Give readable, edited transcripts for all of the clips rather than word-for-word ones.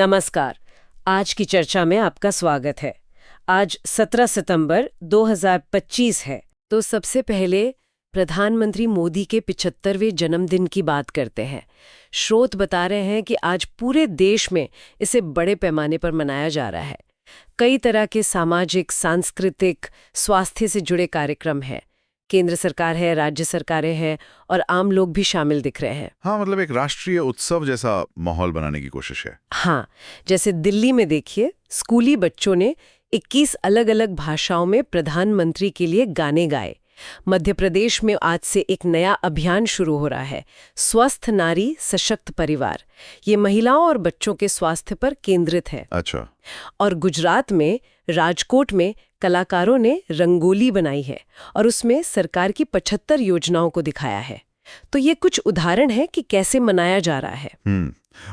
नमस्कार। आज की चर्चा में आपका स्वागत है। आज 17 सितंबर 2025 है। तो सबसे पहले प्रधानमंत्री मोदी के 75वें जन्मदिन की बात करते हैं। स्रोत बता रहे हैं कि आज पूरे देश में इसे बड़े पैमाने पर मनाया जा रहा है। कई तरह के सामाजिक, सांस्कृतिक, स्वास्थ्य से जुड़े कार्यक्रम हैं। केंद्र सरकार है, राज्य सरकारें हैं और आम लोग भी शामिल दिख रहे हैं। हाँ, मतलब एक राष्ट्रीय उत्सव जैसा माहौल बनाने की कोशिश है। हाँ, जैसे दिल्ली में देखिए, स्कूली बच्चों ने 21 अलग-अलग भाषाओं में प्रधानमंत्री के लिए गाने गाए। मध्य प्रदेश में आज से एक नया अभियान शुरू हो रहा है, स्वस्थ नारी सशक्त परिवार। ये महिलाओं और बच्चों के स्वास्थ्य पर केंद्रित है। अच्छा। और गुजरात में राजकोट में कलाकारों ने रंगोली बनाई है और उसमें सरकार की 75 योजनाओं को दिखाया है। तो ये कुछ उदाहरण है कि कैसे मनाया जा रहा है।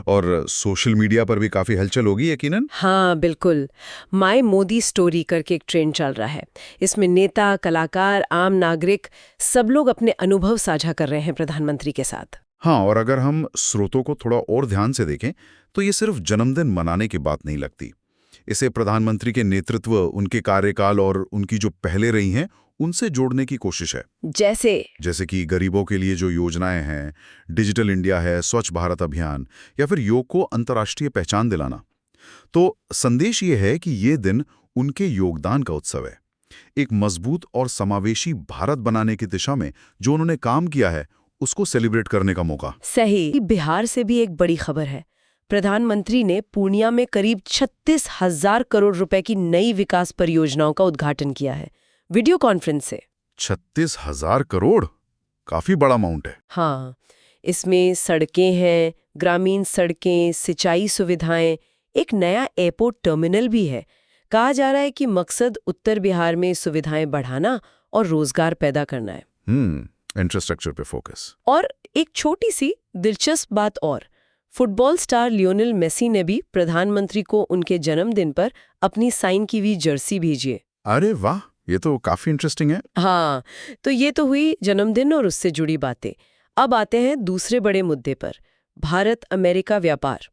और सोशल मीडिया पर भी काफी हलचल होगी यकीनन। हाँ, बिल्कुल। माय मोदी स्टोरी करके एक ट्रेंड चल रहा है। इसमें नेता, कलाकार, आम नागरिक सब लोग अपने अनुभव साझा कर रहे हैं प्रधानमंत्री के साथ। हाँ, और अगर हम स्रोतों को थोड़ा और ध्यान से देखें तो ये सिर्फ जन्मदिन मनाने की बात नहीं लगती। इसे प्रधानमंत्री के नेतृत्व, उनके कार्यकाल और उनकी जो पहले रही हैं उनसे जोड़ने की कोशिश है। जैसे कि गरीबों के लिए जो योजनाएं हैं, डिजिटल इंडिया है, स्वच्छ भारत अभियान या फिर योग को अंतर्राष्ट्रीय पहचान दिलाना। तो संदेश ये है कि ये दिन उनके योगदान का उत्सव है। एक मजबूत और समावेशी भारत बनाने की दिशा में जो उन्होंने काम किया है उसको सेलिब्रेट करने का मौका। सही। बिहार से भी एक बड़ी खबर है। प्रधानमंत्री ने पूर्णिया में करीब 36,000 करोड़ रुपए की नई विकास परियोजनाओं का उद्घाटन किया है, वीडियो कॉन्फ्रेंस से। 36,000 करोड़ काफी बड़ा अमाउंट है। हाँ, इसमें सड़कें हैं, ग्रामीण सड़कें, सिंचाई सुविधाएं, एक नया एयरपोर्ट टर्मिनल भी है। कहा जा रहा है कि मकसद उत्तर बिहार में सुविधाएं बढ़ाना और रोजगार पैदा करना है। इंफ्रास्ट्रक्चर पे फोकस। और एक छोटी सी दिलचस्प बात और, फुटबॉल स्टार लियोनेल मेसी ने भी प्रधानमंत्री को उनके जन्मदिन पर अपनी साइन की हुई जर्सी भेजी है। अरे वाह, ये तो काफी इंटरेस्टिंग है। हाँ, तो ये तो हुई जन्मदिन और उससे जुड़ी बातें। अब आते हैं दूसरे बड़े मुद्दे पर, भारत अमेरिका व्यापार।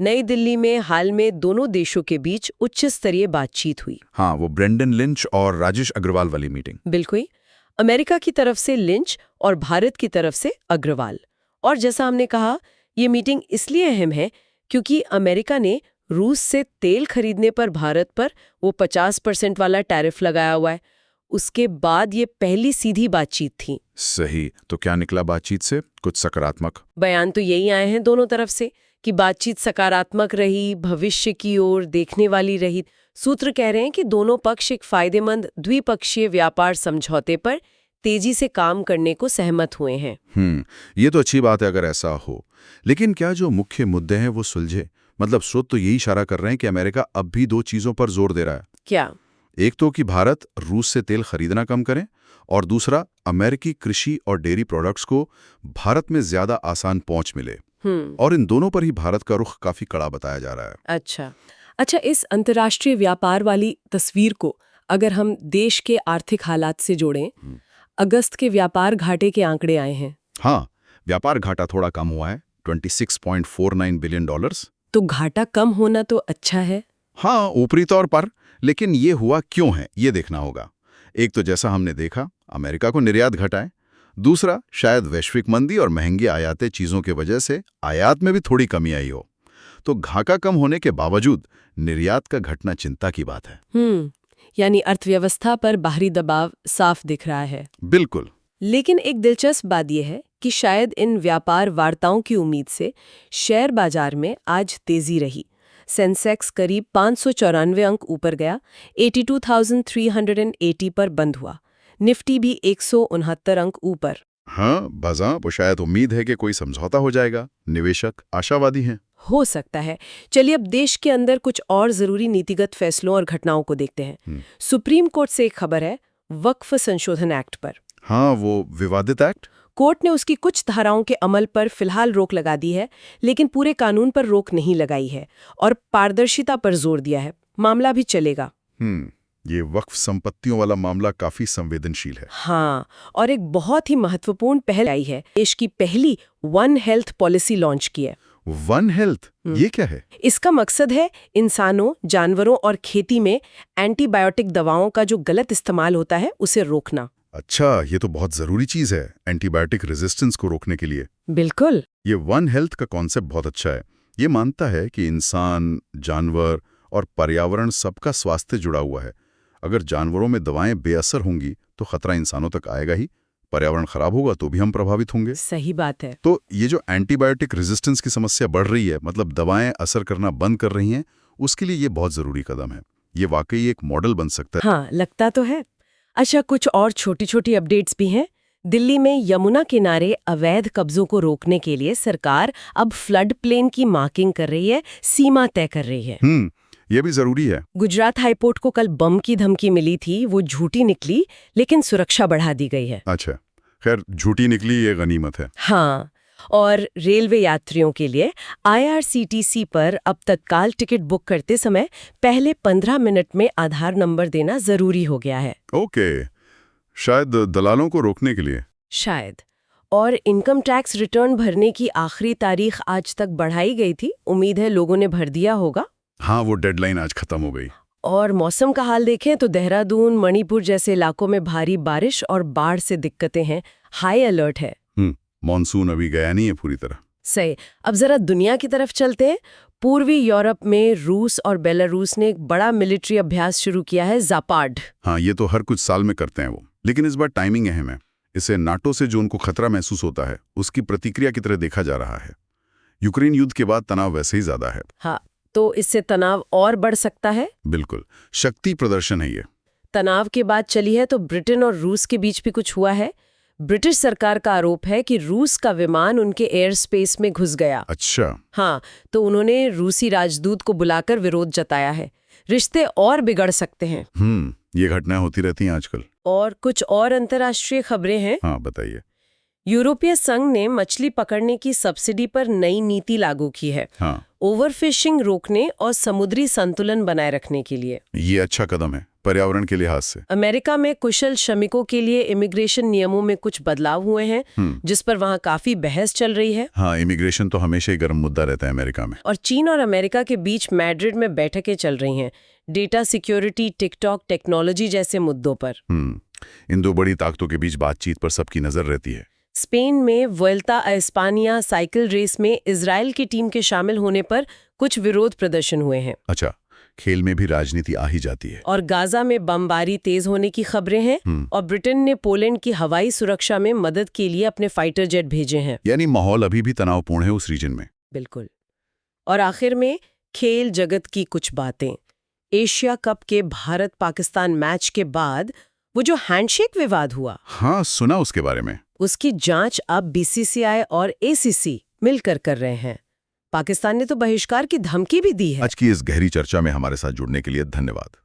नई दिल्ली में हाल में दोनों देशों के बीच उच्च स्तरीय बातचीत हुई। हाँ, वो ब्रेंडन लिंच और राजेश अग्रवाल वाली मीटिंग। बिल्कुल, अमेरिका की तरफ से लिंच और भारत की तरफ से अग्रवाल। और जैसा हमने कहा, ये मीटिंग इसलिए अहम है क्योंकि अमेरिका ने रूस से तेल खरीदने पर भारत पर वो 50% वाला टैरिफ लगाया हुआ है। उसके बाद ये पहली सीधी बातचीत थी। सही। तो क्या निकला बातचीत से? कुछ सकारात्मक बयान तो यही आए हैं दोनों तरफ से कि बातचीत सकारात्मक रही, भविष्य की ओर देखने वाली रही। सूत्र कह रहे हैं कि दोनों पक्ष एक फायदेमंद द्विपक्षीय व्यापार समझौते पर तेजी से काम करने को सहमत हुए हैं। ये तो अच्छी बात है अगर ऐसा हो। लेकिन क्या जो मुख्य मुद्दे हैं वो सुलझे? मतलब स्रोत तो यही इशारा कर रहे हैं कि अमेरिका अब भी दो चीजों पर जोर दे रहा है। क्या? एक तो कि भारत रूस से तेल खरीदना कम करे और दूसरा अमेरिकी कृषि और डेयरी प्रोडक्ट्स को भारत में ज्यादा आसान पहुंच मिले। और इन दोनों पर ही भारत का रुख काफी कड़ा बताया जा रहा है। अच्छा, इस अंतर्राष्ट्रीय व्यापार वाली तस्वीर को अगर हम देश के आर्थिक हालात से जोड़ें, अगस्त के व्यापार घाटे के आंकड़े आए हैं। हाँ, व्यापार घाटा थोड़ा कम हुआ है, $26.49 बिलियन। तो घाटा कम होना तो अच्छा है। हाँ, ऊपरी तौर पर, लेकिन ये हुआ क्यों है ये देखना होगा। एक तो जैसा हमने देखा, अमेरिका को निर्यात घटा है। दूसरा, शायद वैश्विक मंदी और महंगी आयातें चीजों की वजह से आयात में भी थोड़ी कमी आई हो। तो घाटा कम होने के बावजूद निर्यात का घटना चिंता की बात है। यानी अर्थव्यवस्था पर बाहरी दबाव साफ दिख रहा है। बिल्कुल। लेकिन एक दिलचस्प बात यह है कि शायद इन व्यापार वार्ताओं की उम्मीद से शेयर बाजार में आज तेजी रही। सेंसेक्स करीब 594 अंक ऊपर गया, 82,380 पर बंद हुआ। निफ्टी भी 169 अंक ऊपर। हाँ, बाजार वो शायद उम्मीद है कि कोई समझौता हो जाएगा। निवेशक आशावादी हैं। हो सकता है। चलिए अब देश के अंदर कुछ और जरूरी नीतिगत फैसलों और घटनाओं को देखते हैं। सुप्रीम कोर्ट से एक खबर है वक्फ संशोधन एक्ट पर। हाँ, वो विवादित एक्ट। कोर्ट ने उसकी कुछ धाराओं के अमल पर फिलहाल रोक लगा दी है, लेकिन पूरे कानून पर रोक नहीं लगाई है और पारदर्शिता पर जोर दिया है। मामला भी चलेगा। ये वक्फ संपत्तियों वाला मामला काफी संवेदनशील है। हाँ, और एक बहुत ही महत्वपूर्ण पहल आई है। देश की पहली वन हेल्थ पॉलिसी लॉन्च की है। वन हेल्थ, ये क्या है? इसका मकसद है इंसानों, जानवरों और खेती में एंटीबायोटिक दवाओं का जो गलत इस्तेमाल होता है उसे रोकना। अच्छा, ये तो बहुत जरूरी चीज है एंटीबायोटिक रेजिस्टेंस को रोकने के लिए। बिल्कुल। ये वन हेल्थ का कॉन्सेप्ट बहुत अच्छा है। ये मानता है कि इंसान, जानवर और पर्यावरण सबका स्वास्थ्य जुड़ा हुआ है। अगर जानवरों में दवाएं बेअसर होंगी तो खतरा इंसानों तक आएगा ही, पर्यावरण खराब होगा तो भी हम प्रभावित होंगे। सही बात है। तो ये जो एंटीबायोटिक रेजिस्टेंस की समस्या बढ़ रही है, मतलब दवाएं असर करना बंद कर रही हैं, उसके लिए ये बहुत जरूरी कदम है। ये वाकई एक मॉडल बन सकता है। हाँ, लगता तो है। अच्छा, कुछ और छोटी छोटी अपडेट्स भी हैं। दिल्ली में यमुना किनारे अवैध कब्जों को रोकने के लिए सरकार अब फ्लड प्लेन की मार्किंग कर रही है, सीमा तय कर रही है। ये भी जरूरी है। गुजरात हाईकोर्ट को कल बम की धमकी मिली थी, वो झूठी निकली, लेकिन सुरक्षा बढ़ा दी गई है। अच्छा, खैर झूठी निकली ये गनीमत है। हाँ, और रेलवे यात्रियों के लिए IRCTC पर अब तत्काल टिकट बुक करते समय पहले 15 मिनट में आधार नंबर देना जरूरी हो गया है। ओके, शायद दलालों को रोकने के लिए। शायद। और इनकम टैक्स रिटर्न भरने की आखिरी तारीख आज तक बढ़ाई गई थी। उम्मीद है लोगों ने भर दिया होगा। हाँ, वो डेडलाइन आज खत्म हो गई। और मौसम का हाल देखें तो देहरादून, मणिपुर जैसे इलाकों में भारी बारिश और बाढ़ से दिक्कतें हैं। हाई अलर्ट है। मॉनसून अभी गया नहीं है पूरी तरह। सही। अब जरा दुनिया की तरफ चलते हैं। पूर्वी यूरोप में रूस और बेलारूस ने एक बड़ा मिलिट्री अभ्यास शुरू किया है, ज़ापाड। हाँ, ये तो हर कुछ साल में करते हैं वो, लेकिन इस बार टाइमिंग अहम है। इसे नाटो से जो उनको खतरा महसूस होता है उसकी प्रतिक्रिया की तरह देखा जा रहा है। यूक्रेन युद्ध के बाद तनाव वैसे ही ज्यादा है। हाँ, तो इससे तनाव और बढ़ सकता है। बिल्कुल, शक्ति प्रदर्शन है ये। तनाव के बाद चली है तो ब्रिटेन और रूस के बीच भी कुछ हुआ है। ब्रिटिश सरकार का आरोप है कि रूस का विमान उनके एयर स्पेस में घुस गया। अच्छा। हाँ, तो उन्होंने रूसी राजदूत को बुलाकर विरोध जताया है। रिश्ते और बिगड़ सकते हैं। ये घटनाएं होती रहती हैं आजकल। और कुछ और अंतर्राष्ट्रीय खबरें हैं। हाँ, बताइए। यूरोपीय संघ ने मछली पकड़ने की सब्सिडी पर नई नीति लागू की है। हाँ, ओवरफिशिंग रोकने और समुद्री संतुलन बनाए रखने के लिए। ये अच्छा कदम है पर्यावरण के लिहाज से। अमेरिका में कुशल श्रमिकों के लिए इमिग्रेशन नियमों में कुछ बदलाव हुए हैं, जिस पर वहाँ काफी बहस चल रही है। हाँ, इमिग्रेशन तो हमेशा ही गर्म मुद्दा रहता है अमेरिका में। और चीन और अमेरिका के बीच मैड्रिड में बैठकें चल रही हैं, डेटा सिक्योरिटी, टिकटॉक, टेक्नोलॉजी जैसे मुद्दों पर। इन दो बड़ी ताकतों के बीच बातचीत पर सबकी नजर रहती है। स्पेन में वुएल्टा आ इस्पानिया साइकिल रेस में इजराइल की टीम के शामिल होने पर कुछ विरोध प्रदर्शन हुए हैं। अच्छा, खेल में भी राजनीति आ ही जाती है। और गाजा में बमबारी तेज होने की खबरें हैं। और ब्रिटेन ने पोलैंड की हवाई सुरक्षा में मदद के लिए अपने फाइटर जेट भेजे हैं। यानी माहौल अभी भी तनावपूर्ण है उस रीजन में। बिल्कुल। और आखिर में खेल जगत की कुछ बातें। एशिया कप के भारत पाकिस्तान मैच के बाद वो जो हैंडशेक विवाद हुआ, हाँ, सुना उसके बारे में। उसकी जांच अब BCCI और ACC मिलकर कर रहे हैं। पाकिस्तान ने तो बहिष्कार की धमकी भी दी है। आज की इस गहरी चर्चा में हमारे साथ जुड़ने के लिए धन्यवाद।